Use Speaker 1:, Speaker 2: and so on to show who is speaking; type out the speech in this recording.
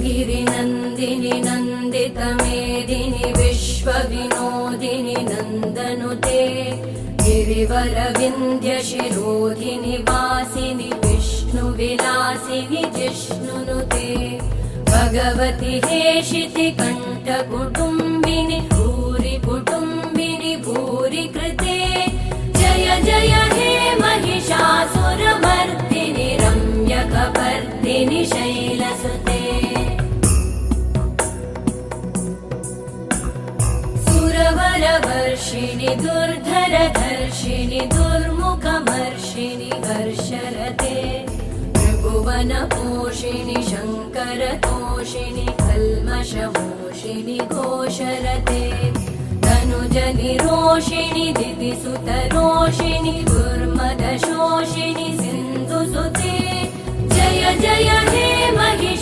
Speaker 1: गिरिनन्दिनि नन्दितमेदिनि विश्वविनोदिनि नन्दनुते गिरिवरविन्ध्यशिरोधिनि वासिनि विष्णुविलासिनि जिष्णुनुते भगवति हेशिति कण्ठकुटुम्बिनि भूरि कुटुम्बिनि भूरि कृते जय जय हे महिषासुरमर्दिनि रम्यकपर्दिनि शैलसुते सुरवरवर्षिणि दुर्धरधर्षिणि दुर्मुखमर्षिणि हर्षरते त्रिभुवनपोषिणि शङ्करतोषिणि कल्मषमोषिणि घोषरते तनुजनिरोषिणि दितिसुतरोषिणि दुर्मदशोषिणि सिन्धुसुते जय जय हे महिषा